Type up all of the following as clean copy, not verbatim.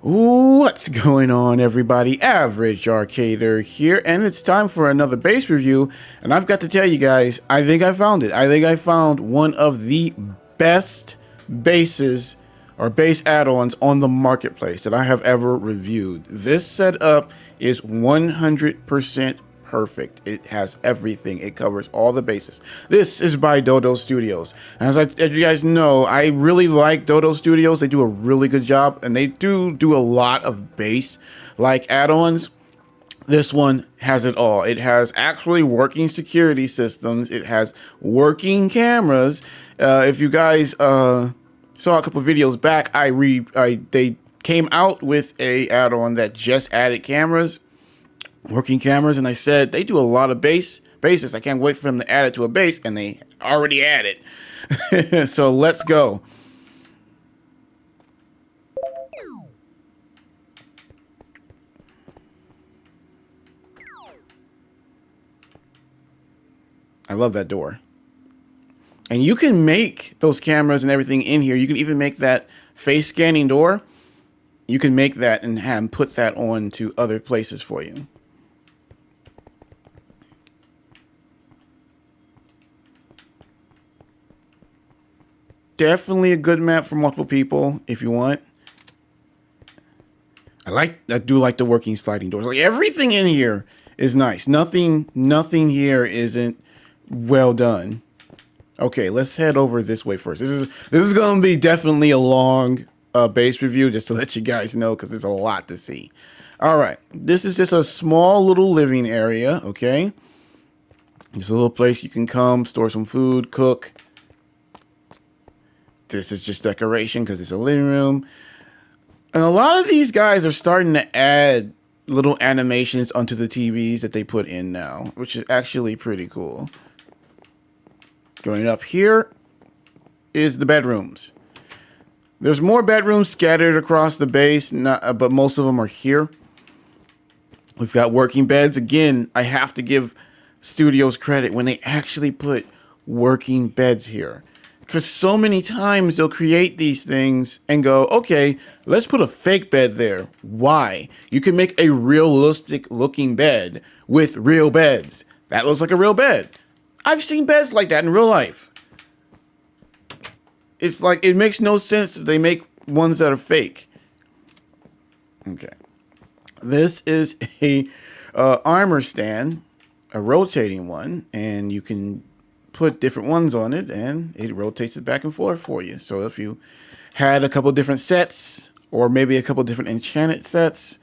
What's going on, everybody? Average Arcader here, and it's time for another base review. And I've got to tell you guys, I think I found it. I think I found one of the best bases or base add-ons on the marketplace that I have ever reviewed. This setup is 100% perfect. It has everything. It covers all the bases. This is by Dodo Studios. As you guys know, I really like Dodo Studios. They do a really good job, and they do a lot of base like add-ons. This one has it all. It has actually working security systems. It has working cameras. If you guys saw a couple videos back, they came out with a add-on that just added cameras. Working cameras, and I said they do a lot of bases. I can't wait for them to add it to a base, and they already add it. So let's go. I love that door. And you can make those cameras and everything in here. You can even make that face scanning door. You can make that and put that on to other places for you. Definitely a good map for multiple people if you want. I do like the working sliding doors. Like everything in here is nice. Nothing here isn't well done. Okay, let's head over this way first. This is going to be definitely a long base review, just to let you guys know, because there's a lot to see. All right, this is just a small little living area. Okay, just a little place you can come, store some food, cook. This is just decoration because it's a living room. And a lot of these guys are starting to add little animations onto the TVs that they put in now, which is actually pretty cool. Going up here is the bedrooms. There's more bedrooms scattered across the base, but most of them are here. We've got working beds. Again, I have to give studios credit when they actually put working beds here. Because so many times they'll create these things and go, okay, let's put a fake bed there. Why? You can make a realistic looking bed with real beds. That looks like a real bed. I've seen beds like that in real life. It's like, it makes no sense that they make ones that are fake. Okay. This is a armor stand, a rotating one, and you can put different ones on it, and it rotates it back and forth for you. So if you had a couple different sets, or maybe a couple different enchanted sets,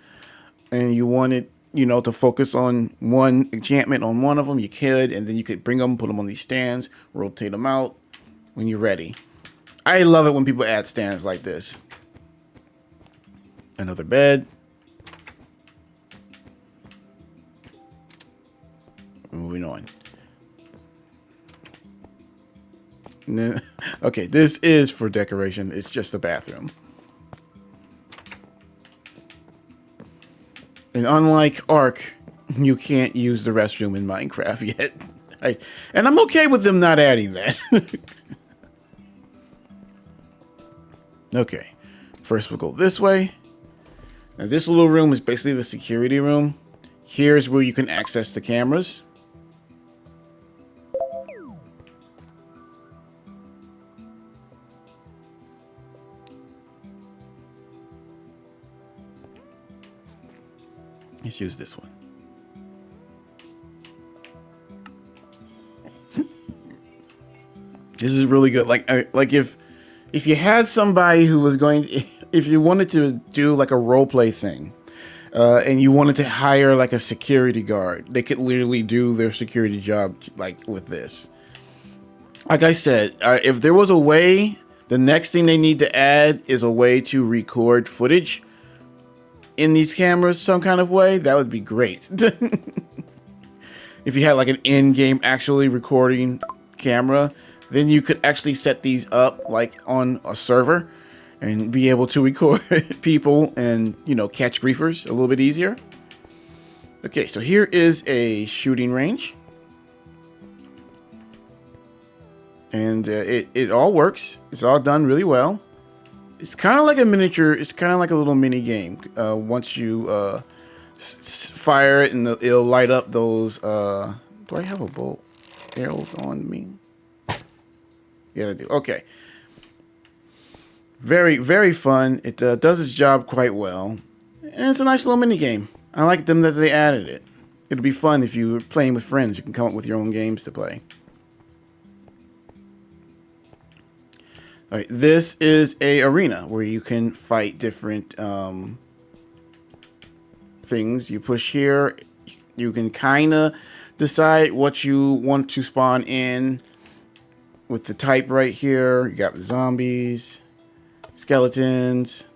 and you wanted, to focus on one enchantment on one of them, you could, and then you could bring them, put them on these stands, rotate them out when you're ready. I love it when people add stands like this. Another bed. Moving on. Okay, this is for decoration. It's just a bathroom. And unlike Ark, you can't use the restroom in Minecraft yet. And I'm okay with them not adding that. Okay, first we'll go this way. Now this little room is basically the security room. Here's where you can access the cameras. Let's use this one. This is really good. Like if you had somebody who was if you wanted to do like a role play thing, and you wanted to hire like a security guard, they could literally do their security job like with this. Like I said, if there was a way, the next thing they need to add is a way to record footage in these cameras some kind of way. That would be great. If you had like an in-game actually recording camera, then you could actually set these up like on a server and be able to record people and, catch griefers a little bit easier. Okay, so here is a shooting range. And it all works. It's all done really well. It's kind of like a miniature. It's kind of like a little mini game. Once you fire it, and it'll light up those. Do I have a bolt arrows on me? Yeah, I do. Okay. Very, very fun. It does its job quite well, and it's a nice little mini game. I like them that they added it. It'll be fun if you're playing with friends. You can come up with your own games to play. All right, this is a arena where you can fight different things. You push here. You can kind of decide what you want to spawn in with the type right here. You got zombies, skeletons,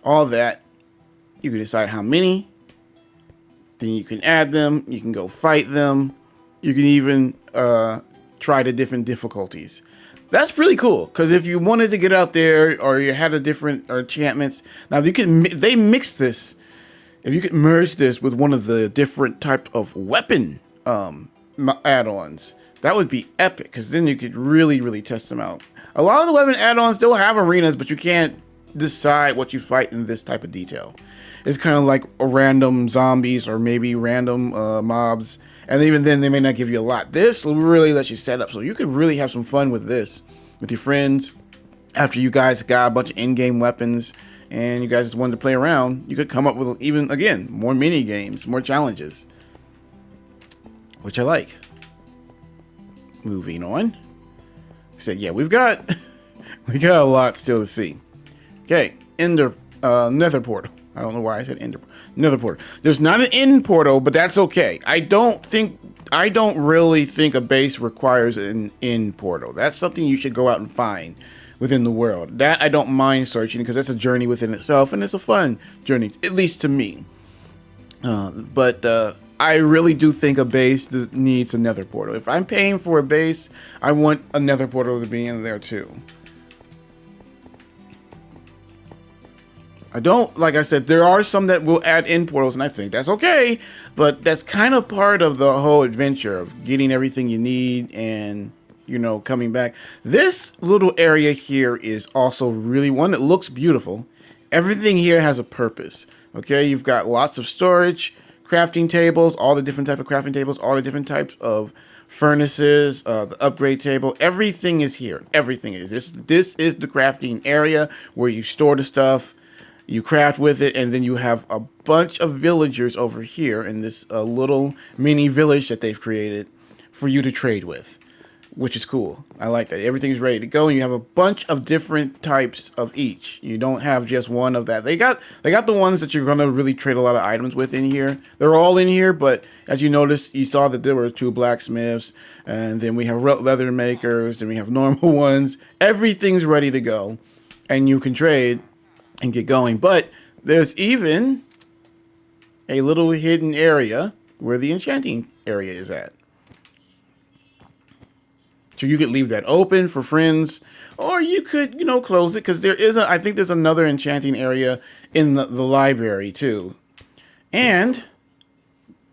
all that. You can decide how many. Then you can add them. You can go fight them. You can even try the different difficulties. That's really cool, because if you wanted to get out there, or you had a different enchantments, now you can they mix this. If you could merge this with one of the different type of weapon add-ons, that would be epic, because then you could really test them out. A lot of the weapon add-ons still have arenas, but you can't decide what you fight in this type of detail. It's kind of like a random zombies or maybe random mobs. And even then, they may not give you a lot. This really lets you set up. So you could really have some fun with this, with your friends. After you guys got a bunch of in-game weapons and you guys just wanted to play around, you could come up with even, again, more mini games, more challenges. Which I like. Moving on. So yeah, we got a lot still to see. Okay, Nether portal. I don't know why I said Nether portal. There's not an end portal, but that's okay. I don't really think a base requires an end portal. That's something you should go out and find within the world. That I don't mind searching, because that's a journey within itself, and it's a fun journey, at least to me. But I really do think a base needs a Nether portal. If I'm paying for a base, I want a Nether portal to be in there too. I don't, like I said, there are some that will add in portals, and I think that's okay, but that's kind of part of the whole adventure of getting everything you need and, you know, coming back. This little area here is also really one that looks beautiful. Everything here has a purpose, okay? You've got lots of storage, crafting tables, all the different types of crafting tables, all the different types of furnaces, the upgrade table. Everything is here. Everything is. This is the crafting area where you store the stuff. You craft with it, and then you have a bunch of villagers over here in this little mini village that they've created for you to trade with, which is cool. I like that. Everything's ready to go, and you have a bunch of different types of each. You don't have just one of that. They got the ones that you're gonna really trade a lot of items with in here. They're all in here, but as you noticed, you saw that there were 2 blacksmiths, and then we have leather makers, and we have normal ones. Everything's ready to go, and you can trade and get going. But there's even a little hidden area where the enchanting area is at. So you could leave that open for friends, or you could, you know, close it, because there is I think there's another enchanting area in the library too. And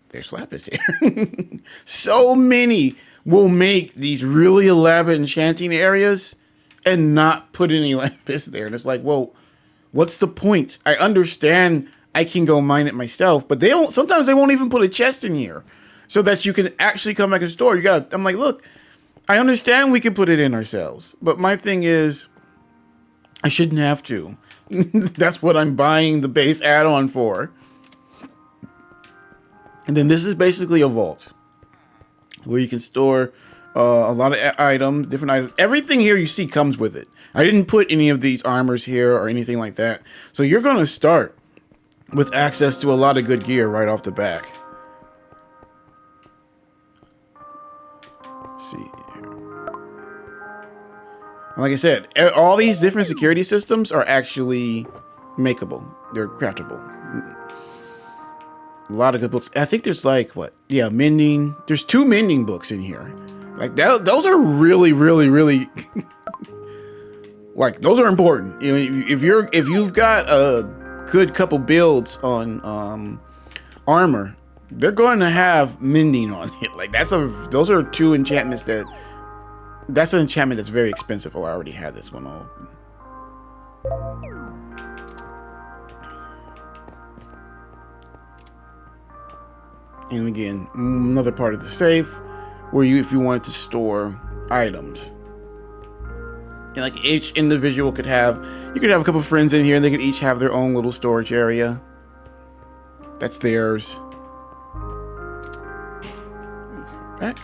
there's lapis here. So many will make these really elaborate enchanting areas and not put any lapis there. And it's like, well, what's the point? I understand I can go mine it myself, but sometimes they won't even put a chest in here so that you can actually come back and store. I'm like, look, I understand we can put it in ourselves, but my thing is, I shouldn't have to. That's what I'm buying the base add-on for. And then this is basically a vault where you can store a lot of items, different items. Everything here you see comes with it. I didn't put any of these armors here or anything like that. So you're going to start with access to a lot of good gear right off the back. Let's see. And like I said, all these different security systems are actually makeable. They're craftable. A lot of good books. I think there's like, what? Yeah, mending. There's 2 mending books in here. Like those are really like, those are important. You know, if you've got a good couple builds on armor, they're going to have mending on it. Like those are two enchantments that's an enchantment that's very expensive. Oh, I already had this one open. And again, another part of the safe where if you wanted to store items. And like each individual could have, you could have a couple friends in here and they could each have their own little storage area. That's theirs. Back.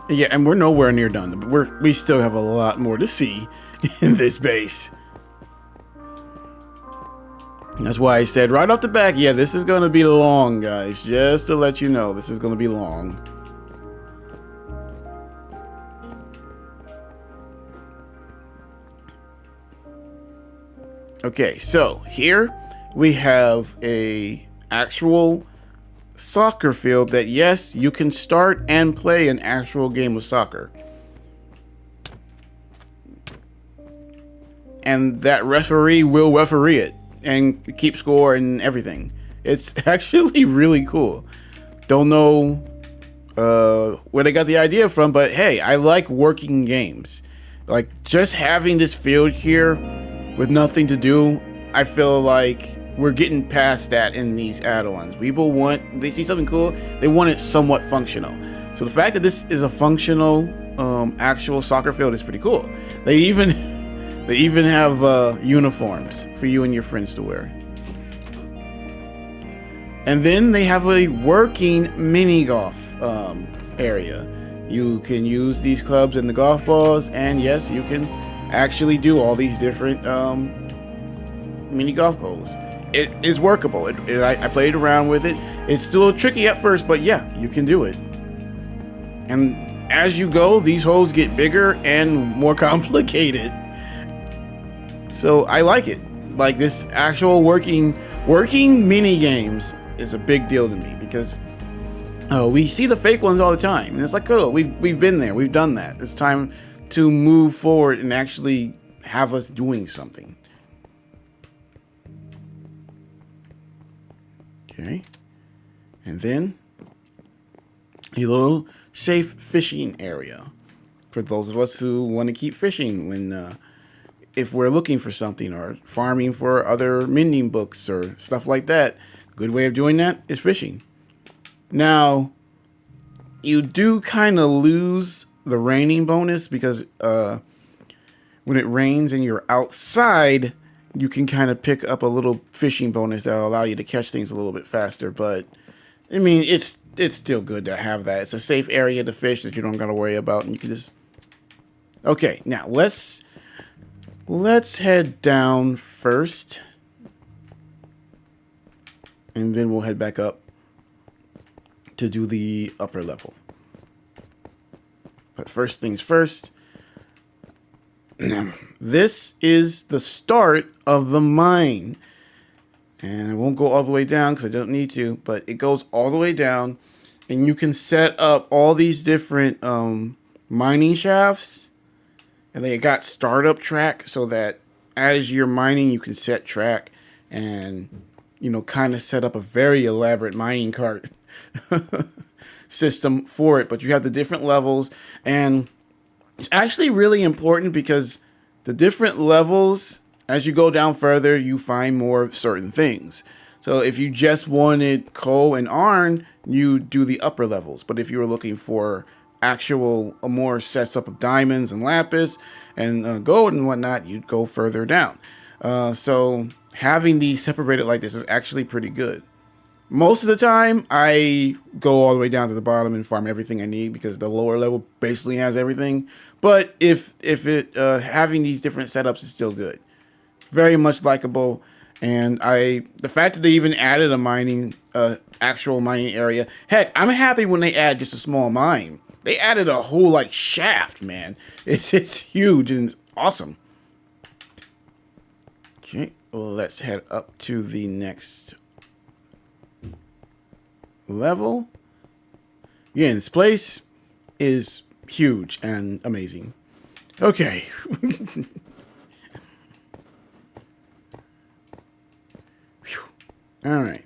Yeah, and we're nowhere near done. But we still have a lot more to see in this base. That's why I said right off the back, yeah, this is going to be long, guys. Just to let you know, this is going to be long. Okay, so here we have a actual soccer field that, yes, you can start and play an actual game of soccer. And that referee will referee it and keep score and everything. It's actually really cool. Don't know where they got the idea from, but hey, I like working games. Like just having this field here with nothing to do, I feel like we're getting past that in these add-ons. People they see something cool, they want it somewhat functional. So the fact that this is a functional actual soccer field is pretty cool. They even have uniforms for you and your friends to wear. And then they have a working mini golf area. You can use these clubs and the golf balls, and yes, you can actually do all these different mini golf holes. It is workable. I played around with it. It's still tricky at first, but yeah, you can do it. And as you go, these holes get bigger and more complicated. So I like it. Like this actual working mini games is a big deal to me because we see the fake ones all the time, and it's like, oh, we've been there, we've done that. It's time to move forward and actually have us doing something. Okay, and then a little safe fishing area for those of us who want to keep fishing when if we're looking for something or farming for other mending books or stuff like that. Good way of doing that is fishing. Now, you do kind of lose the raining bonus because when it rains and you're outside, you can kind of pick up a little fishing bonus that will allow you to catch things a little bit faster. But I mean, it's still good to have that. It's a safe area to fish that you don't got to worry about, and you can just. Okay, now let's head down first, and then we'll head back up to do the upper level. But first things first, this is the start of the mine. And I won't go all the way down because I don't need to, but it goes all the way down, and you can set up all these different mining shafts. And they got startup track so that as you're mining, you can set track and, you know, kind of set up a very elaborate mining cart system for it. But you have the different levels, and it's actually really important because the different levels, as you go down further, you find more of certain things. So if you just wanted coal and iron, you do the upper levels. But if you were looking for a more sets up of diamonds and lapis and gold and whatnot, you'd go further down. So having these separated like this is actually pretty good. Most of the time, I go all the way down to the bottom and farm everything I need because the lower level basically has everything. But if having these different setups is still good, very much likable. And the fact that they even added a actual mining area. Heck, I'm happy when they add just a small mine. They added a whole like shaft, man. It's huge and awesome. Okay, let's head up to the next level. Again, this place is huge and amazing. Okay. All right.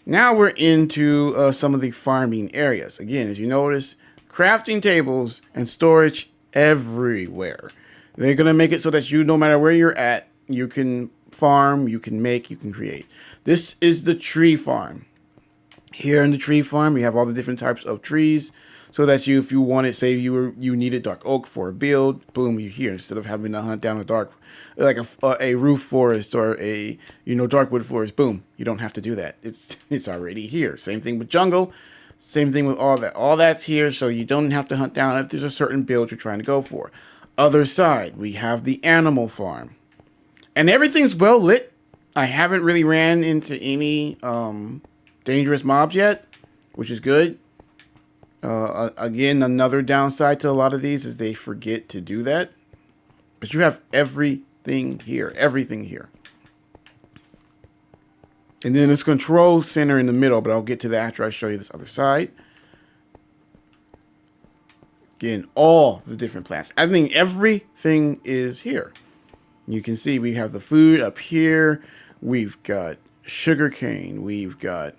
Now we're into some of the farming areas. Again, as you notice, crafting tables and storage everywhere. They're going to make it so that you, no matter where you're at, you can farm, you can make, you can create. This is the tree farm. Here in the tree farm, you have all the different types of trees, so that you, if you wanted, say you needed dark oak for a build, boom, you're here. Instead of having to hunt down a dark, like a roof forest or a darkwood forest, boom, you don't have to do that. It's already here. Same thing with jungle, same thing with all that. All that's here, so you don't have to hunt down if there's a certain build you're trying to go for. Other side, we have the animal farm, and everything's well lit. I haven't really ran into any dangerous mobs yet, which is good. Again, another downside to a lot of these is they forget to do that. But you have everything here. Everything here. And then it's control center in the middle, but I'll get to that after I show you this other side. Again, all the different plants. I think everything is here. You can see we have the food up here. We've got sugarcane. We've got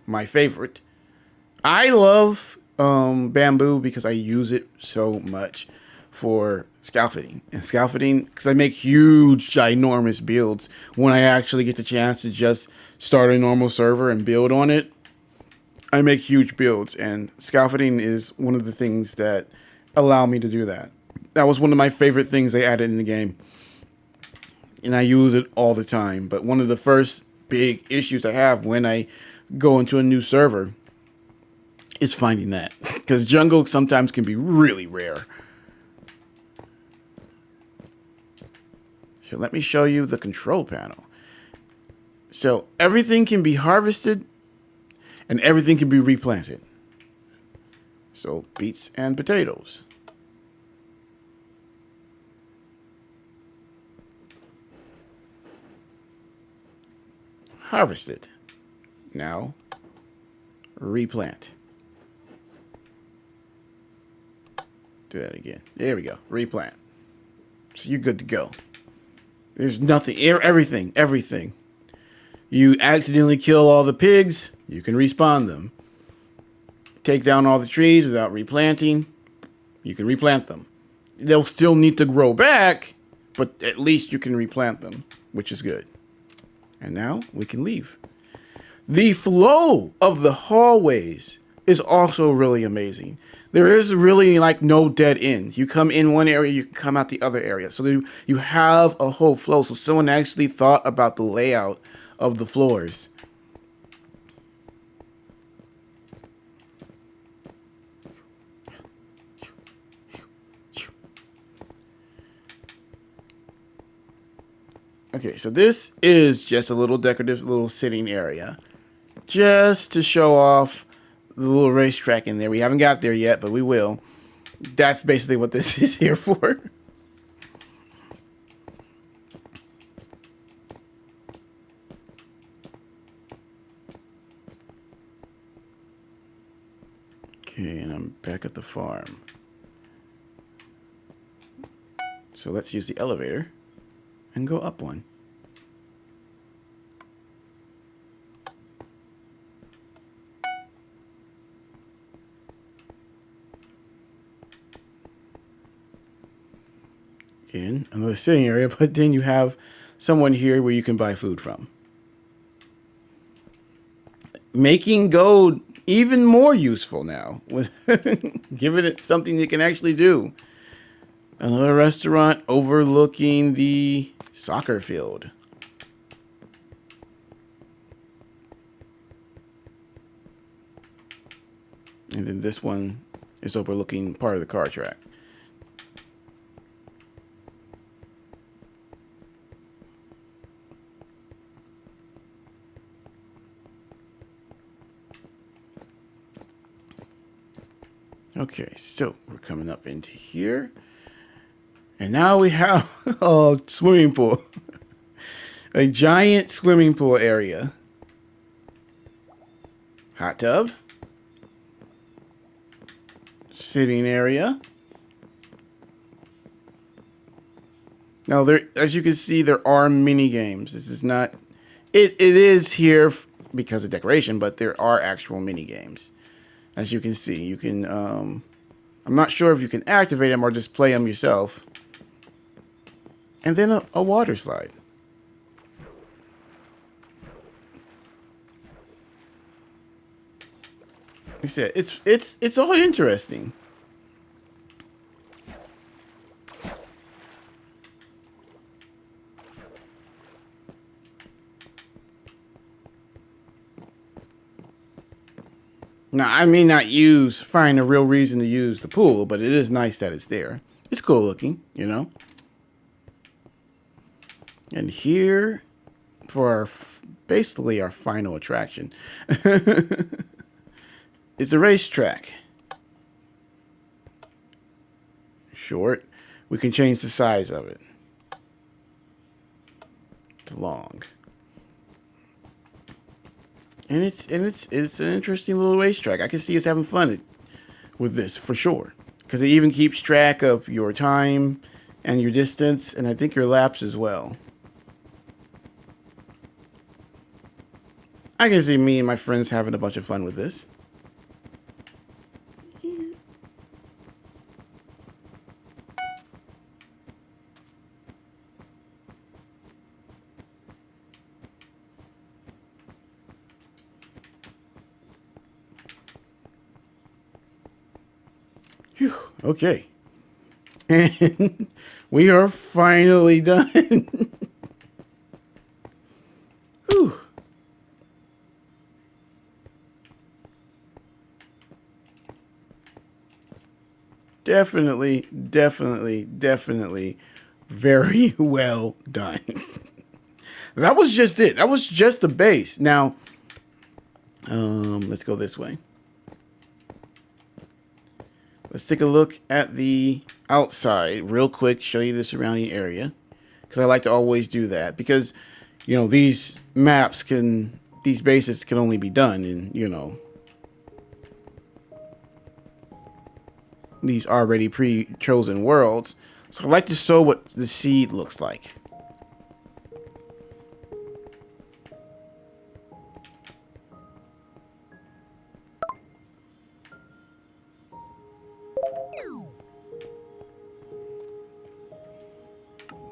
my favorite. I love bamboo because I use it so much for scaffolding. And scaffolding, because I make huge, ginormous builds when I actually get the chance to just start a normal server and build on it. I make huge builds, and scaffolding is one of the things that allow me to do that. That was one of my favorite things they added in the game, and I use it all the time. But one of the first big issues I have when I go into a new server is finding that, because jungle sometimes can be really rare. So let me show you the control panel. So everything can be harvested and everything can be replanted. So beets and potatoes. Harvested. Now replant. Do that again. There we go. Replant. So you're good to go. There's nothing. Everything. You accidentally kill all the pigs, you can respawn them. Take down all the trees without replanting, you can replant them. They'll still need to grow back, but at least you can replant them, which is good. And now we can leave. The flow of the hallways is also really amazing. There is really like no dead end. You come in one area, you can come out the other area. So you have a whole flow. So someone actually thought about the layout of the floors. Okay, so this is just a little decorative little sitting area, just to show off the little racetrack in there. We haven't got there yet, but we will. That's basically what this is here for. Okay, and I'm back at the farm. So let's use the elevator and go up one. In another sitting area, but then you have someone here where you can buy food from. Making gold even more useful now, with giving it something you can actually do. Another restaurant overlooking the soccer field. And then this one is overlooking part of the car track. Okay, so we're coming up into here. And now we have a swimming pool. A giant swimming pool area. Hot tub. Sitting area. Now, there, as you can see, there are mini games. This is not it is here because of decoration, but there are actual mini games. As you can see, you can, I'm not sure if you can activate them or just play them yourself. And then a water slide. Like I said, it's all interesting. Now, I may not find a real reason to use the pool, but it is nice that it's there. It's cool looking, you know. And here, for basically our final attraction, is the racetrack. Short. We can change the size of it to long. And it's an interesting little racetrack. I can see us having fun with this for sure, because it even keeps track of your time and your distance, and I think your laps as well. I can see me and my friends having a bunch of fun with this. Whew, okay. And we are finally done. Whew. Definitely very well done. That was just it. That was just the base. Now, let's go this way. Let's take a look at the outside real quick, show you the surrounding area, because I like to always do that, because, you know, these bases can only be done in, you know, these already pre-chosen worlds. So I like to show what the seed looks like.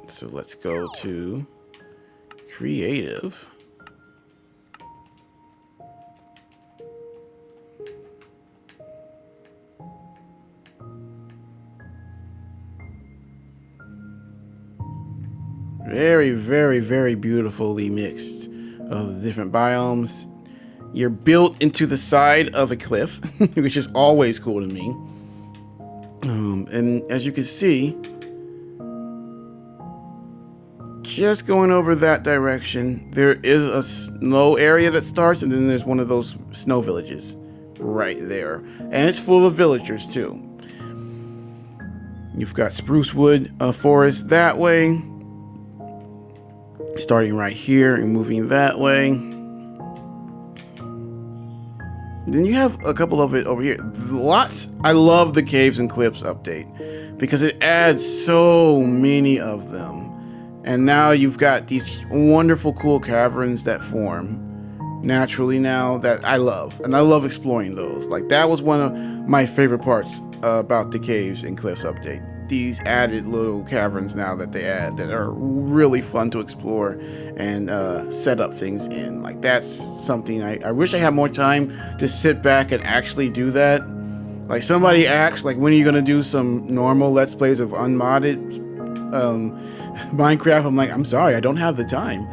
So let's go to creative. Very beautifully mixed of the different biomes. You're built into the side of a cliff, which is always cool to me. And as you can see, just going over that direction, there is a snow area that starts, and then there's one of those snow villages right there. And it's full of villagers too. You've got spruce wood forest that way, starting right here and moving that way. Then you have a couple of it over here. Lots. I love the caves and cliffs update because it adds so many of them. And now you've got these wonderful, cool caverns that form naturally now that I love. And I love exploring those. Like, that was one of my favorite parts about the caves and cliffs update. These added little caverns now that they add that are really fun to explore and set up things in. Like, that's something I wish I had more time to sit back and actually do that. Like, somebody asked, like, when are you going to do some normal Let's Plays of unmodded Minecraft? I'm like, I'm sorry, I don't have the time.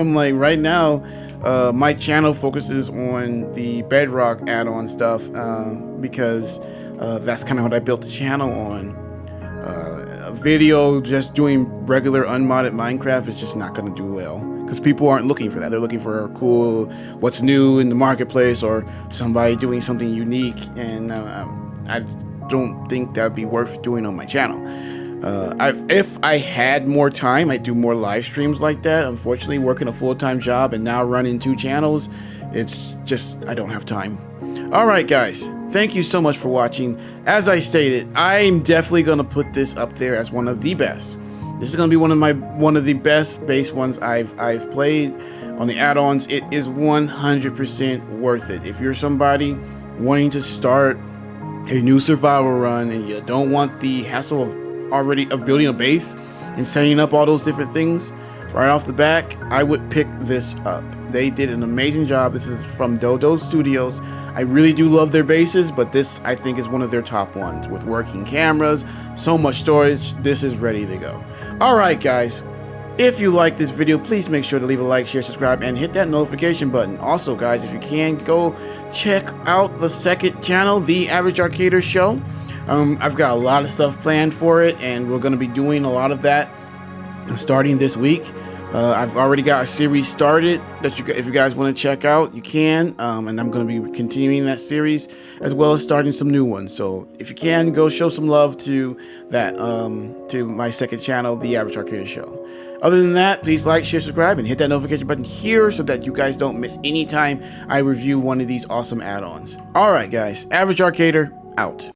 I'm like, right now, my channel focuses on the Bedrock add-on stuff because that's kind of what I built the channel on. A video just doing regular unmodded Minecraft is just not going to do well because people aren't looking for that. They're looking for cool, what's new in the marketplace, or somebody doing something unique, and I don't think that'd be worth doing on my channel. If I had more time, I'd do more live streams like that. Unfortunately, working a full-time job and now running 2 channels, it's just, I don't have time. All right, guys, thank you so much for watching. As I stated, I'm definitely going to put this up there as one of the best. This is gonna be one of the best base ones I've played on the add-ons. It is 100% worth it. If you're somebody wanting to start a new survival run and you don't want the hassle of building a base and setting up all those different things right off the back, I would pick this up. They did an amazing job. This is from Dodo Studios. I really do love their bases, but this I think is one of their top ones with working cameras, so much storage. This is ready to go. All right, guys. If you like this video, please make sure to leave a like, share, subscribe, and hit that notification button. Also, guys, if you can, go check out the second channel, The Average Arcader Show. I've got a lot of stuff planned for it, and we're going to be doing a lot of that starting this week. I've already got a series started that if you guys want to check out, you can. And I'm going to be continuing that series as well as starting some new ones. So if you can, go show some love to that, to my second channel, The Average Arcader Show. Other than that, please like, share, subscribe, and hit that notification button here so that you guys don't miss any time I review one of these awesome add-ons. All right, guys, Average Arcader out.